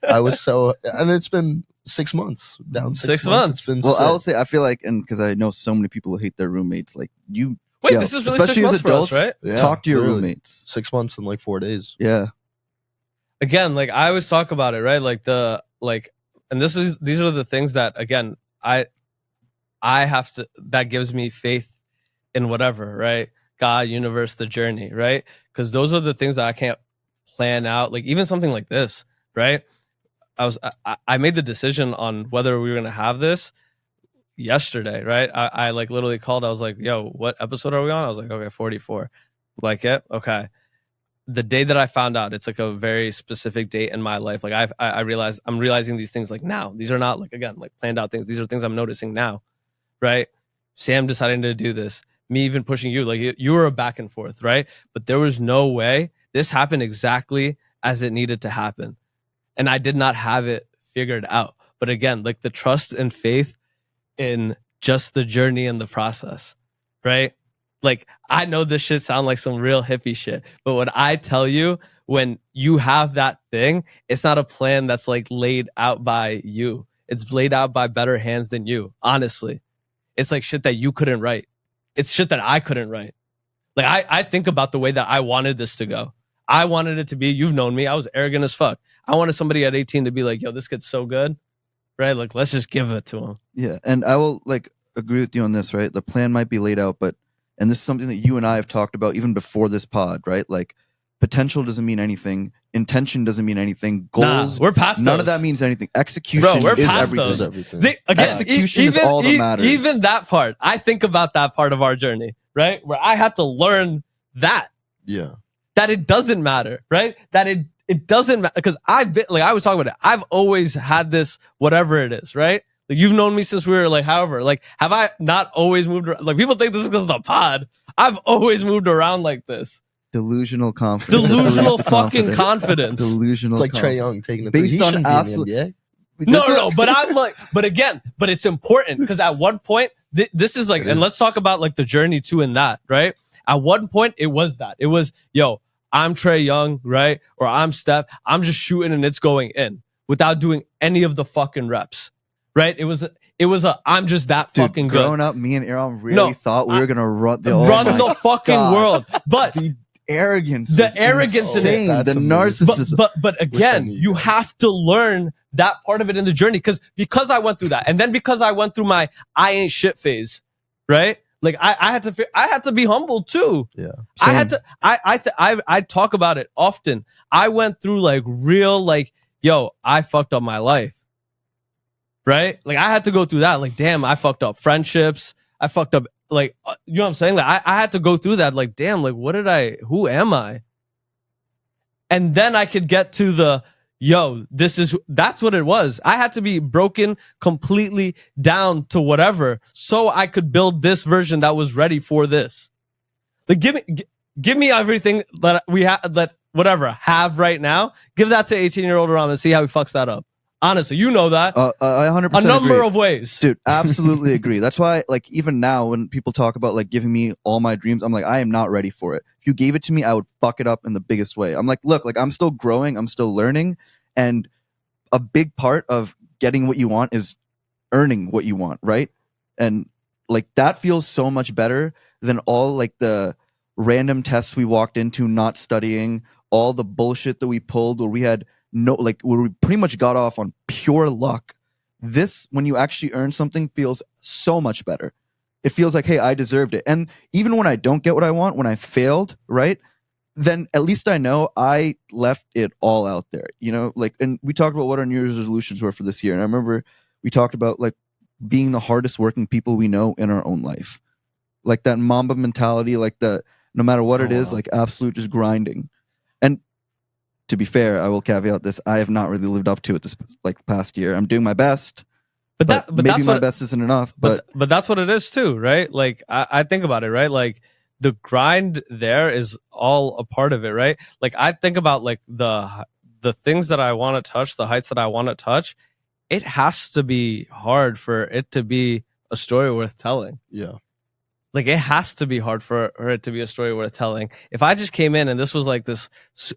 I was so, and it's been 6 months, down 6 months. It's been well, sick. I will say, I feel like, and because I know so many people who hate their roommates, like you. Wait, yo, this is really especially 6 months as for us, adults, right? Yeah, talk to your literally. roommates. 6 months and like 4 days. Yeah. Again, like I always talk about it, right? And these are the things that, again, I have to, that gives me faith in whatever, right? God, universe, the journey, right? Because those are the things that I can't plan out. Like even something like this, right? I made the decision on whether we were gonna have this yesterday, right? I like literally called. I was like, "Yo, what episode are we on?" I was like, "Okay, 44." Like it, okay. The day that I found out, it's like a very specific date in my life. Like I realized I'm realizing these things like now. These are not like, again, like planned out things. These are things I'm noticing now, right? Sam deciding to do this, me even pushing you, like you were a back and forth, right? But there was no way this happened exactly as it needed to happen. And I did not have it figured out. But again, like the trust and faith in just the journey and the process, right? Like I know this shit sound like some real hippie shit, but what I tell you, when you have that thing, it's not a plan that's like laid out by you. It's laid out by better hands than you, honestly. It's like shit that you couldn't write. It's shit that I couldn't write. Like I think about the way that I wanted this to go. I wanted it to be, you've known me, I was arrogant as fuck. I wanted somebody at 18 to be like, yo, this kid's so good, right? Like, let's just give it to him. Yeah. And I will like agree with you on this, right? The plan might be laid out, but, and this is something that you and I have talked about even before this pod, right? Like potential doesn't mean anything. Intention doesn't mean anything. Goals, we're past none those. of that means anything. Execution Bro, we're is past everything. those. Everything. Again, Execution is all that matters. Even that part, I think about that part of our journey, right? Where I had to learn that it doesn't matter, right? That it doesn't matter, because I've been, like I was talking about it, I've always had this, whatever it is, right? Like you've known me since we were like, however, like have I not always moved around? Like people think this is because of the pod. I've always moved around like this. Delusional confidence. Delusional fucking confidence. Delusional. It's like confidence. Trae Young taking it Based on absolute. No, but I'm like, but again, but it's important because at one point, this is like, and let's talk about like the journey too in that, right? At one point, it was that. It was, yo, I'm Trae Young, right? Or I'm Steph. I'm just shooting and it's going in without doing any of the fucking reps, right? It was I'm just that fucking good. Growing up, me and Ihram really thought we were gonna run the fucking world, but the arrogance, insane. The narcissism. But again, you have to learn that part of it in the journey because I went through that, and then because I went through my I ain't shit phase, right? Like I had to be humble too. Yeah, same. I had to. I talk about it often. I went through like real like, yo, I fucked up my life, right? Like I had to go through that. Like, damn, I fucked up friendships. I fucked up. Like, you know what I'm saying? Like, I had to go through that. Like, damn, like, who am I? And then I could get to the, yo, that's what it was. I had to be broken completely down to whatever so I could build this version that was ready for this. Like, give me everything that we have right now. Give that to 18-year-old Ihram and see how he fucks that up. Honestly, you know that. I 100% a number agree. of ways. Dude, absolutely agree. That's why, like, even now when people talk about, like, giving me all my dreams, I'm like, I am not ready for it. If you gave it to me, I would fuck it up in the biggest way. I'm like, look, like, I'm still growing. I'm still learning. And a big part of getting what you want is earning what you want, right? And, like, that feels so much better than all, like, the random tests we walked into not studying, all the bullshit that we pulled where we had where we pretty much got off on pure luck. This, when you actually earn something, feels so much better. It feels like, hey, I deserved it. And even when I don't get what I want, when I failed, right, then at least I know I left it all out there, you know? Like, and we talked about what our New Year's resolutions were for this year. And I remember we talked about, like, being the hardest working people we know in our own life. Like that Mamba mentality, like no matter what it is, like absolute just grinding. And to be fair, I will caveat this. I have not really lived up to it this like past year. I'm doing my best, but maybe that's my what, best isn't enough. But that's what it is too, right? Like I think about it, right? Like the grind there is all a part of it, right? Like I think about like the things that I want to touch, the heights that I want to touch. It has to be hard for it to be a story worth telling. Yeah. Like it has to be hard for it to be a story worth telling. If I just came in and this was like this,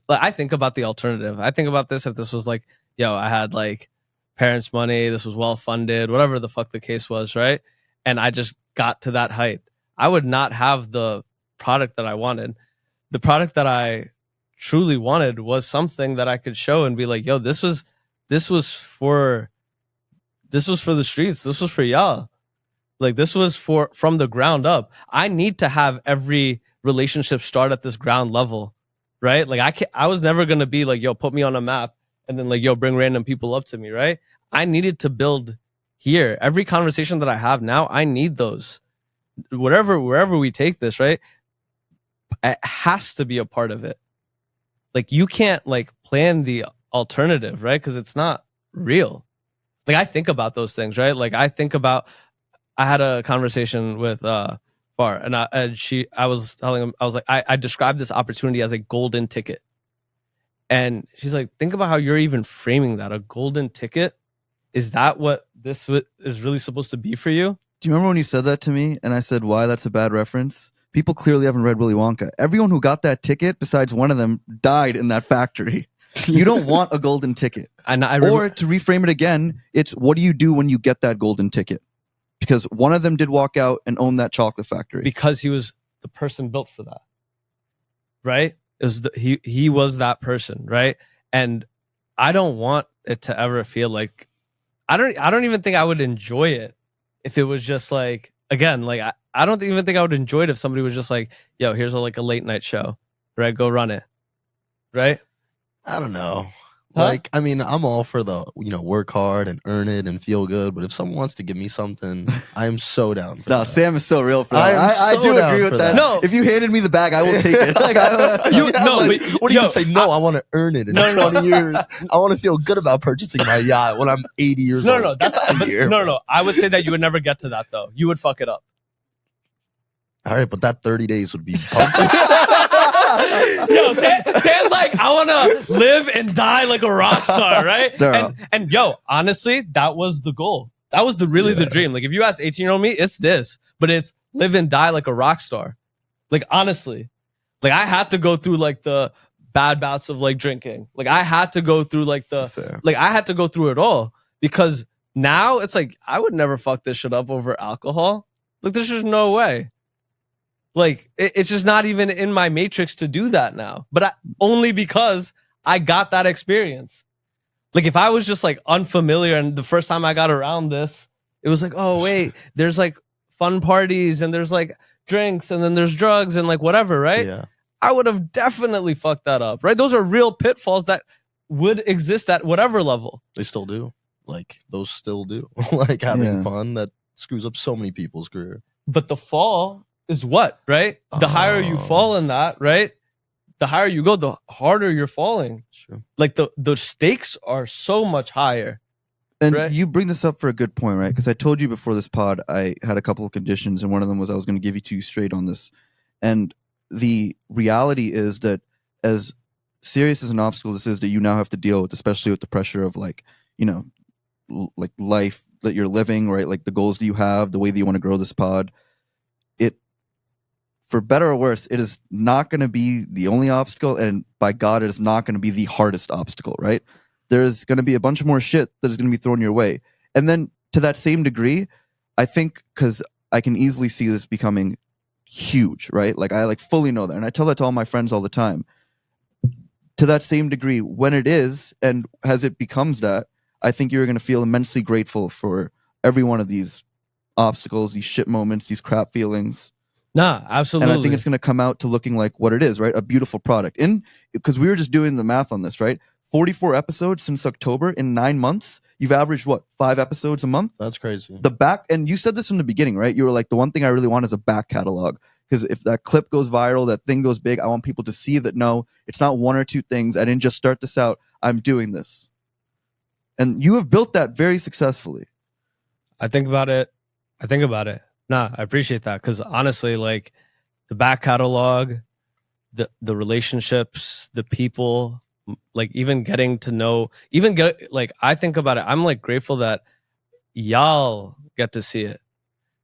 like, I think about the alternative. I think about this if this was like, yo, I had like parents' money, this was well funded, whatever the fuck the case was, right? And I just got to that height. I would not have the product that I wanted. The product that I truly wanted was something that I could show and be like, yo, this was for the streets. This was for y'all. Like this was from the ground up. I need to have every relationship start at this ground level, right? Like I was never going to be like, yo, put me on a map and then like, yo, bring random people up to me, right? I needed to build here. Every conversation that I have now, I need those. Wherever we take this, right? It has to be a part of it. Like you can't like plan the alternative, right? Because it's not real. Like I think about those things, right? Like I had a conversation with Far, and I was telling him, I was like, I described this opportunity as a golden ticket. And she's like, think about how you're even framing that. A golden ticket? Is that what this is really supposed to be for you? do you remember when you said that to me and I said why that's a bad reference? People clearly haven't read Willy Wonka. Everyone who got that ticket, besides one of them, died in that factory. You don't want a golden ticket. And Or to reframe it again, it's what do you do when you get that golden ticket? Because one of them did walk out and own that chocolate factory. Because he was the person built for that, right? It was he was that person, right? And I don't want it to ever feel like I don't even think I would enjoy it if it was just like, again, like I don't even think I would enjoy it if somebody was just like, yo, here's a late night show, right? Go run it, right? I don't know. Huh? Like, I mean, I'm all for the, work hard and earn it and feel good. But if someone wants to give me something, I'm so down for No, that. Sam is so real for that. I am I so do down agree for with that. that. No. If you handed me the bag, I will take it. Like, What do you say? No, I want to earn it in 20 years. I want to feel good about purchasing my yacht when I'm 80 years old. No, that's Get outta here, no. bro. I would say that you would never get to that though. You would fuck it up. All right, but that 30 days would be pumping. Yo, Sam's like, I want to live and die like a rock star, right? And yo, honestly, that was the goal. That was really the dream. Like if you asked 18-year-old me, it's this, but it's live and die like a rock star. Like honestly, like I had to go through like the bad bouts of like drinking. Like I had to go through like I had to go through it all because now it's like I would never fuck this shit up over alcohol. Like there's just no way. Like it's just not even in my matrix to do that now, but only because I got that experience. Like if I was just like unfamiliar and the first time I got around this, it was like, oh wait, there's like fun parties and there's like drinks and then there's drugs and like whatever, right? Yeah. I would have definitely fucked that up, right? Those are real pitfalls that would exist at whatever level. They still do. Like those still do. Like having fun that screws up so many people's career. But the fall is what, right? The higher you fall in that, right? The higher you go, the harder you're falling. Sure. Like the stakes are so much higher. And right? you bring this up for a good point, right? Because I told you before this pod, I had a couple of conditions, and one of them was I was going to give you to you straight on this. And the reality is that as serious as an obstacle this is that you now have to deal with, especially with the pressure of like, like life that you're living, right? Like the goals that you have, the way that you want to grow this pod. For better or worse, it is not going to be the only obstacle, and by God, it is not going to be the hardest obstacle, right? There's going to be a bunch more shit that is going to be thrown your way. And then to that same degree, I think, because I can easily see this becoming huge, right? Like I like fully know that. And I tell that to all my friends all the time. To that same degree, when it is, and as it becomes that, I think you're going to feel immensely grateful for every one of these obstacles, these shit moments, these crap feelings. Nah, absolutely. And I think it's going to come out to looking like what it is, right? A beautiful product. Because we were just doing the math on this, right? 44 episodes since October in 9 months. You've averaged what? 5 episodes a month? That's crazy. And you said this from the beginning, right? You were like, the one thing I really want is a back catalog. Because if that clip goes viral, that thing goes big, I want people to see that no, it's not one or two things. I didn't just start this out. I'm doing this. And you have built that very successfully. I think about it. Nah, I appreciate that because honestly, like the back catalog, the relationships, the people, like even getting to know, like I think about it. I'm like grateful that y'all get to see it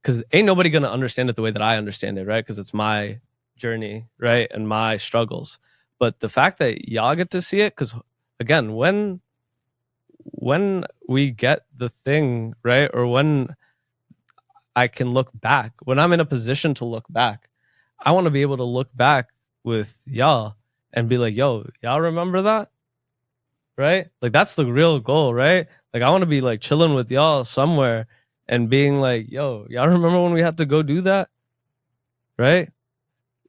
because ain't nobody gonna understand it the way that I understand it, right? Because it's my journey, right, and my struggles. But the fact that y'all get to see it, because again, when we get the thing right, or when I can look back, when I'm in a position to look back, I want to be able to look back with y'all and be like, yo, y'all remember that? Right? Like that's the real goal, right? Like I want to be like chilling with y'all somewhere and being like, yo, y'all remember when we had to go do that? Right?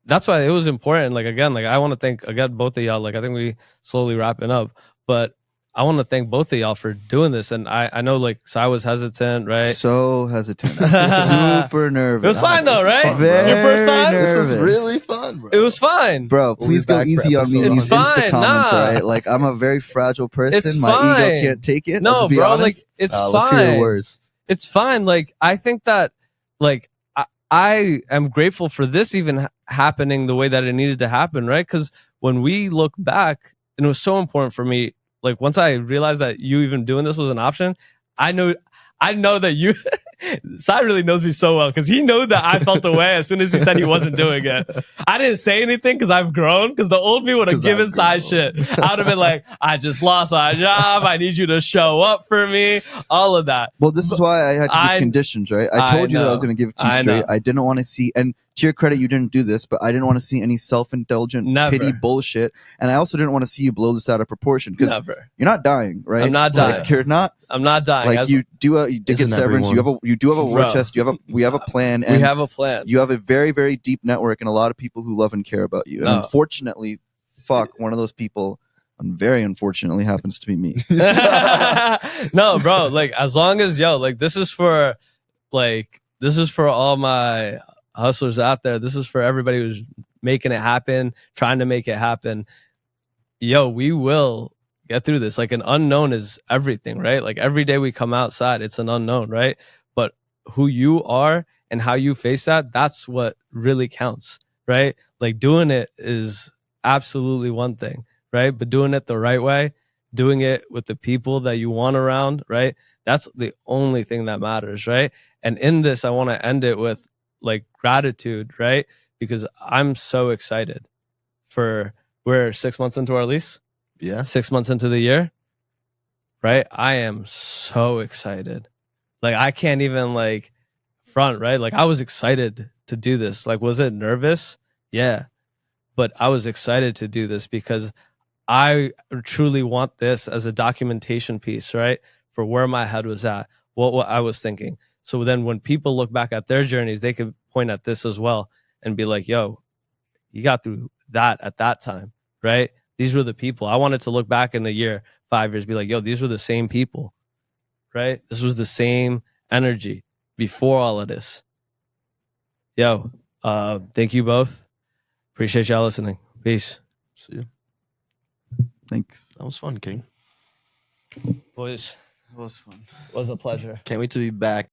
That's why it was important. Like again, like I want to thank again both of y'all. Like I think we slowly wrapping up, but I want to thank both of y'all for doing this. And I know like Sai was hesitant, right? So hesitant. Super nervous. It was fine though, right? fun, Very Your first time? nervous. This is really fun, bro. It was fine. Bro, We'll be please go back for easy on me in episode these one. Insta It's fine, comments, nah. all right? Like, I'm a very fragile person. It's My fine. ego can't take it. No, Let's be bro, honest. like it's Let's hear the fine. worst. It's fine. Like I think that like I am grateful for this even happening the way that it needed to happen, right? Because when we look back, and it was so important for me. Like once I realized that you even doing this was an option, I know that you Sai really knows me so well because he knew that I felt away as soon as he said he wasn't doing it. I didn't say anything because I've grown, because the old me would have 'Cause given I've Sai grown. shit. I would have been like, I just lost my job. I need you to show up for me. All of that. Well, this is why I had these I- conditions, right? I told you that I was know. going to give it to you I straight. know. I didn't want to see, and to your credit, you didn't do this, but I didn't want to see any self-indulgent Never. pity bullshit. And I also didn't want to see you blow this out of proportion because Never. you're not dying, right? I'm not Like, dying. you're not. I'm not dying. Like As- you did get Isn't severance. everyone? You do have a war Bro. chest. We have a plan, we and have a plan. you have a very, very deep network and a lot of people who love and care about you. And No. unfortunately, one of those people, very unfortunately, happens to be me. No, bro, like as long as like this is for all my hustlers out there. This is for everybody who's making it happen, trying to make it happen. Yo, we will get through this. Like an unknown is everything, right? Like every day we come outside, it's an unknown, right? But who you are and how you face that's what really counts, right? Like doing it is absolutely one thing, right? But doing it the right way, doing it with the people that you want around, right? That's the only thing that matters, right? And in this, I want to end it with like gratitude, right? Because I'm so excited we're 6 months into our lease, Yeah. 6 months into the year, right? I am so excited. Like I can't even like front, right? Like I was excited to do this. Like, was it nervous? Yeah. But I was excited to do this because I truly want this as a documentation piece, right? For where my head was at, what I was thinking. So then when people look back at their journeys, they could point at this as well and be like, yo, you got through that at that time, right? These were the people. I wanted to look back in a year, 5 years, be like, yo, these were the same people, right? This was the same energy before all of this. Yo, thank you both. Appreciate y'all listening. Peace. See you. Thanks. That was fun, King. Boys, That was fun. it was a pleasure. Can't wait to be back